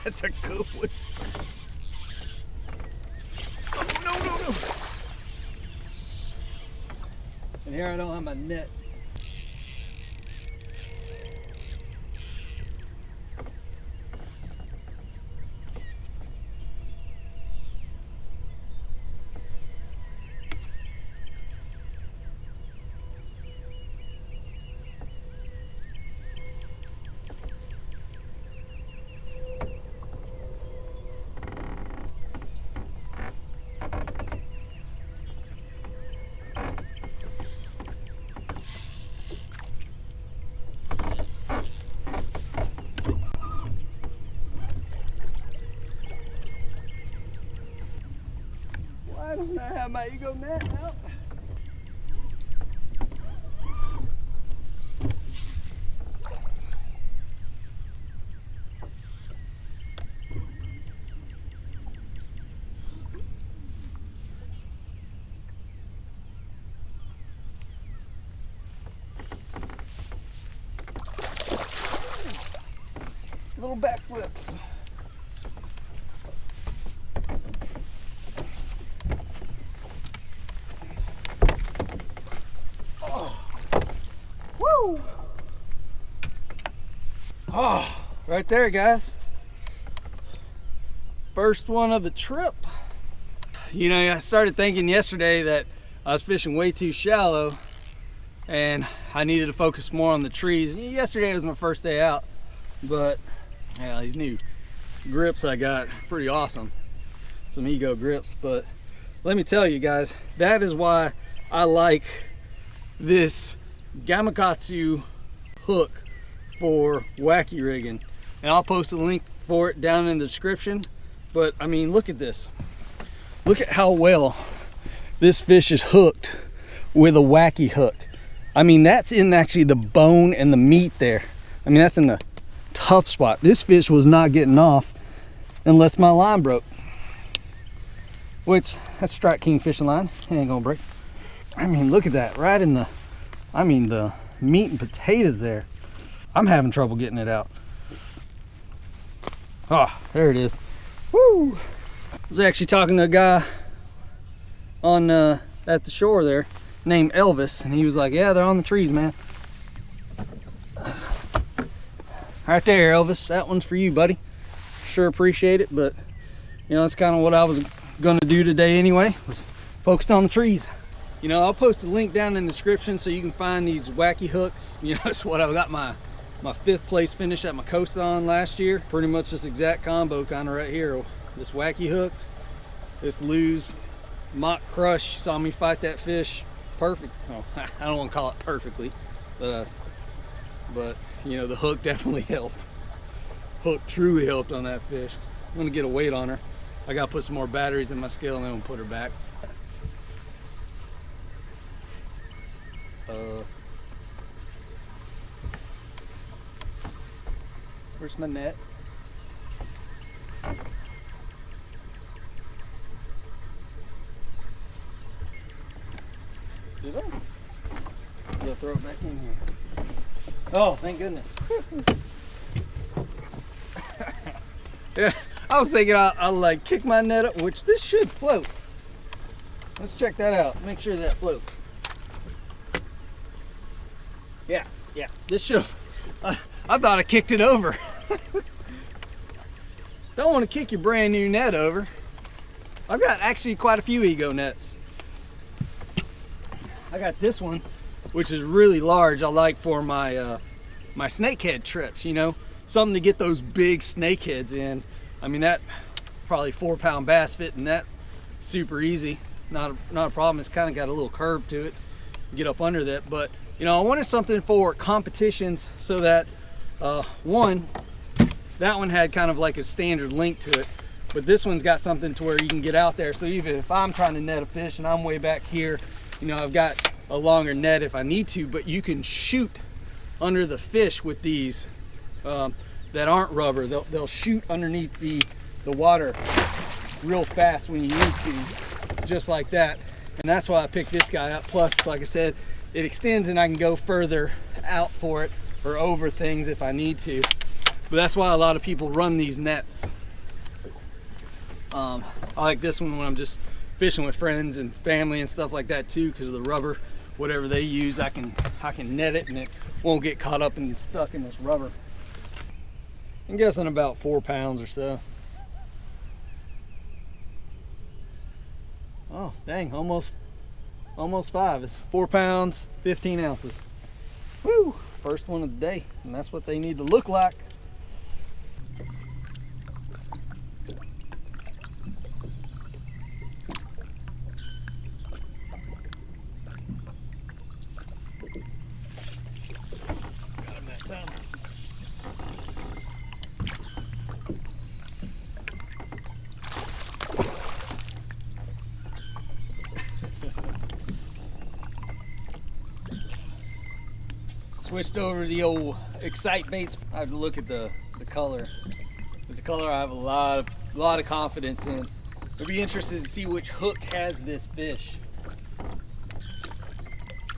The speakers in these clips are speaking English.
That's a good one. Oh, no. And here I don't have my net. Why don't I have my ego net out? Little backflips. Oh, right there, guys. First one of the trip. You know, I started thinking yesterday that I was fishing way too shallow and I needed to focus more on the trees. Yesterday was my first day out, but yeah, these new grips I got, pretty awesome. Some Ego grips, but let me tell you guys, that is why I like this Gamakatsu hook for wacky rigging, and I'll post a link for it down in the description. But I mean, look at this. Look at how well this fish is hooked with a wacky hook. I mean, that's in actually the bone and the meat there. I mean, that's in the tough spot. This fish was not getting off unless my line broke, which that's Strike King fishing line. It ain't gonna break. I mean, look at that, right in the, I mean, the meat and potatoes there. I'm having trouble getting it out. Oh, there it is. Woo! I was actually talking to a guy on at the shore there named Elvis, and he was like, yeah, they're on the trees, man. Right there, Elvis. That one's for you, buddy. Sure appreciate it, but you know, that's kind of what I was gonna do today anyway, was focused on the trees. You know, I'll post a link down in the description so you can find these wacky hooks. You know, it's what I got my 5th place finish at my coast on last year. Pretty much this exact combo kind of right here. This wacky hook, this Lew's Mock Crush. You saw me fight that fish perfect. Oh, I don't want to call it perfectly, but you know, the hook definitely helped. Hook truly helped on that fish. I'm gonna get a weight on her. I gotta put some more batteries in my scale and then we'll put her back. Where's my net? Did I? I'll throw it back in here. Oh, thank goodness. Yeah, I was thinking I'll like kick my net up, which this should float. Let's check that out. Make sure that floats. Yeah, this should have. I thought I kicked it over. Don't want to kick your brand new net over. I've got actually quite a few Ego nets. I got this one, which is really large. I like for my my snakehead trips, you know, something to get those big snakeheads in. I mean, that probably 4-pound bass fit in that super easy. Not a problem. It's kind of got a little curve to it. Get up under that, but you know, I wanted something for competitions so that one, that one had kind of like a standard link to it, but this one's got something to where you can get out there. So even if I'm trying to net a fish and I'm way back here, you know, I've got a longer net if I need to, but you can shoot under the fish with these that aren't rubber. They'll shoot underneath the water real fast when you need to, just like that. And that's why I picked this guy up. Plus, like I said, it extends and I can go further out for it or over things if I need to. But that's why a lot of people run these nets. I like this one when I'm just fishing with friends and family and stuff like that too, because of the rubber. Whatever they use, I can net it and it won't get caught up and stuck in this rubber. I'm guessing about 4 pounds or so. Oh, dang, almost 5. It's 4 pounds, 15 ounces. Woo! First one of the day, and that's what they need to look like. Got him that time. Switched over to the old Excite baits. I have to look at the color. It's a color I have a lot of confidence in. I'll be interested to see which hook has this fish,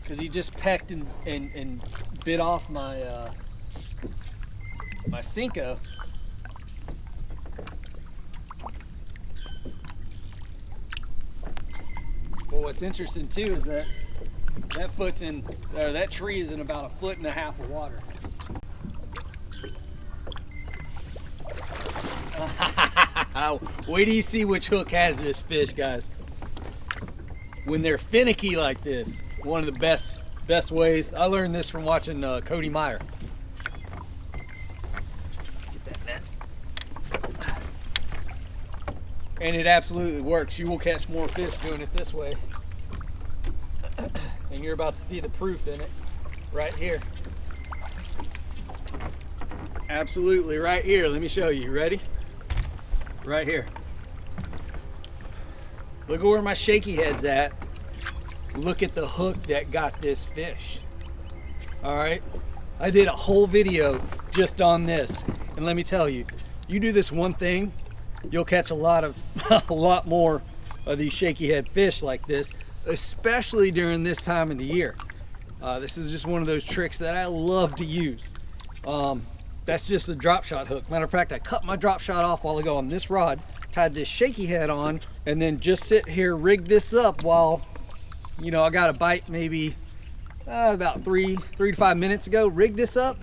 because he just pecked and bit off my my Senko. Well, what's interesting too is that that tree is in about 1.5 feet of water. Wait till you see which hook has this fish, guys. When they're finicky like this, one of the best ways. I learned this from watching Cody Meyer. Get that net. And it absolutely works. You will catch more fish doing it this way. And you're about to see the proof in it right here. Absolutely right here. Let me show you. Ready? Right here. Look at where my shaky head's at. Look at the hook that got this fish. All right. I did a whole video just on this. And let me tell you, you do this one thing, you'll catch a lot more of these shaky head fish like this, especially during this time of the year. This is just one of those tricks that I love to use. That's just a drop shot hook. Matter of fact, I cut my drop shot off while ago on this rod, tied this shaky head on, and then just sit here, rig this up while, you know, I got a bite maybe about 3 to 5 minutes ago. Rig this up.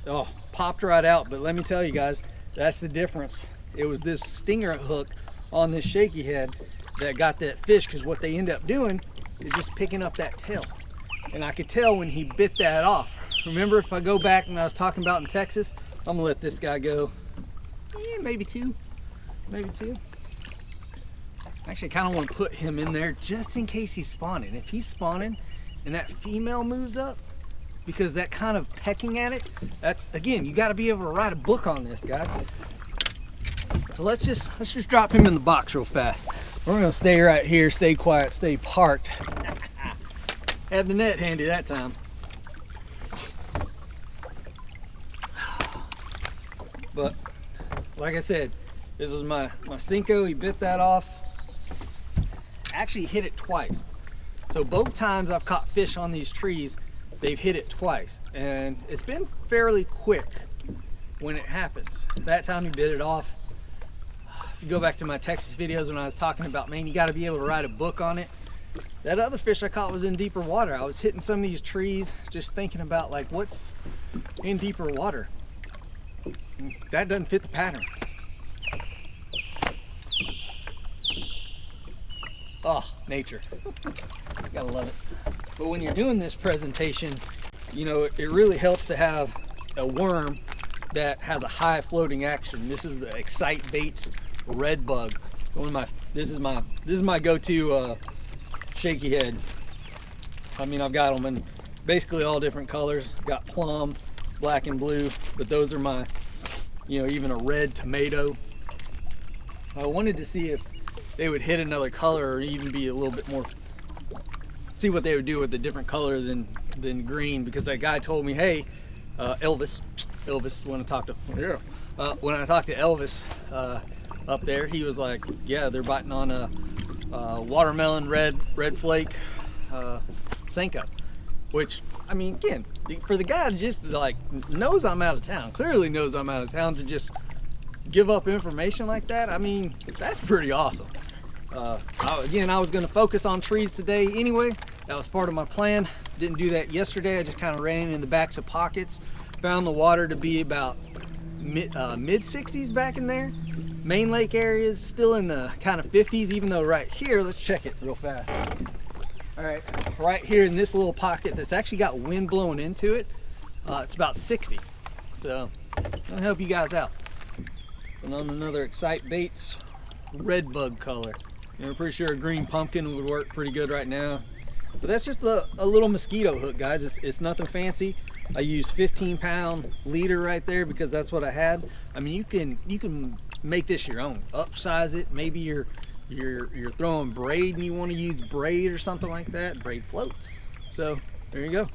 Oh, popped right out. But let me tell you guys, that's the difference. It was this stinger hook on this shaky head that got that fish, because what they end up doing is just picking up that tail. And I could tell when he bit that off. Remember, if I go back and I was talking about in Texas, I'm gonna let this guy go. Yeah, maybe 2. Maybe 2. Actually, I kind of want to put him in there just in case he's spawning. If he's spawning and that female moves up, because that kind of pecking at it, that's, again, you got to be able to write a book on this, guys. So let's just drop him in the box real fast. We're gonna stay right here, stay quiet, stay parked. Have the net handy that time. But like I said, this is my Senko. He bit that off. Actually hit it twice. So both times I've caught fish on these trees, they've hit it twice. And it's been fairly quick when it happens. That time he bit it off. If you go back to my Texas videos when I was talking about, man, you got to be able to write a book on it. That other fish I caught was in deeper water. I was hitting some of these trees just thinking about, like, what's in deeper water. That doesn't fit the pattern. Oh, nature. Gotta love it. But when you're doing this presentation, you know, it really helps to have a worm that has a high floating action. This is the Excite Baits Red Bug. This is my go-to shaky head. I mean, I've got them in basically all different colors. Got plum, black and blue, but those are my, you know, even a red tomato. I wanted to see if they would hit another color or even be a little bit more, see what they would do with a different color than green, because that guy told me, hey, Elvis, when I talked to Elvis up there, he was like, yeah, they're biting on a watermelon red flake Senko. which, I mean, again, for the guy to just like knows I'm out of town, clearly knows I'm out of town, to just give up information like that, I mean, that's pretty awesome. Again, I was going to focus on trees today anyway. That was part of my plan. Didn't do that yesterday. I just kind of ran in the backs of pockets. Found the water to be about mid 60s back in there. Main lake area is still in the kind of 50s, even though right here, let's check it real fast. All right, right here in this little pocket that's actually got wind blowing into it, it's about 60. So I'll help you guys out. And on another Excite Baits red bug color. I'm pretty sure a green pumpkin would work pretty good right now. But that's just a little mosquito hook, guys. It's nothing fancy. I use 15-pound leader right there because that's what I had. I mean, you can make this your own. Upsize it. Maybe you're throwing braid and you want to use braid or something like that. Braid floats. So there you go.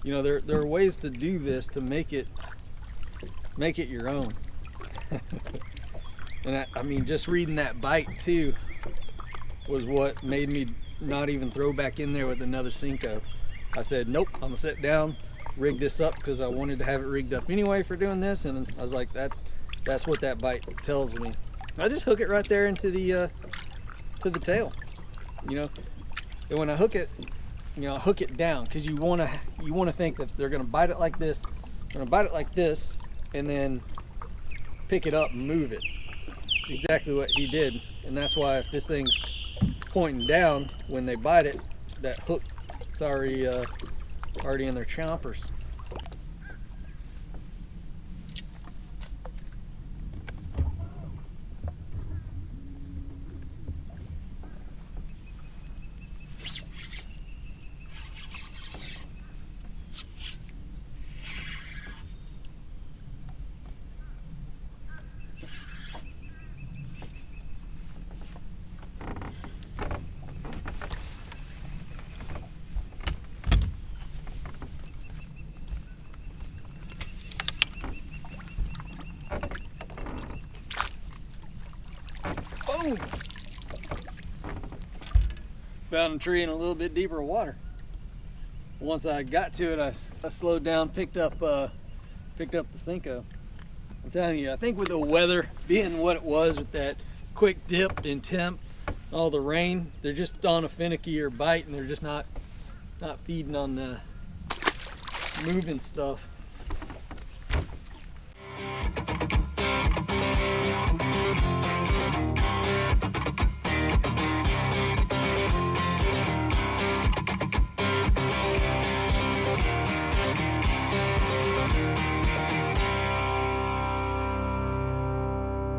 You know, there are ways to do this to make it your own. And I mean, just reading that bite too was what made me not even throw back in there with another Cinco. I said, nope, I'm gonna sit down, rig this up, because I wanted to have it rigged up anyway for doing this, and I was like, that's what that bite tells me. I just hook it right there into the to the tail, you know. And when I hook it, you know, I hook it down, because you wanna think that they're gonna bite it like this, and then pick it up and move it. It's exactly what he did, and that's why if this thing's pointing down when they bite it, that hook is already in their chompers. Boom! Found a tree in a little bit deeper water. Once I got to it, I slowed down, picked up the Cinco. I'm telling you, I think with the weather being what it was, with that quick dip in temp, all the rain, they're just on a finickier bite, and they're just not feeding on the moving stuff.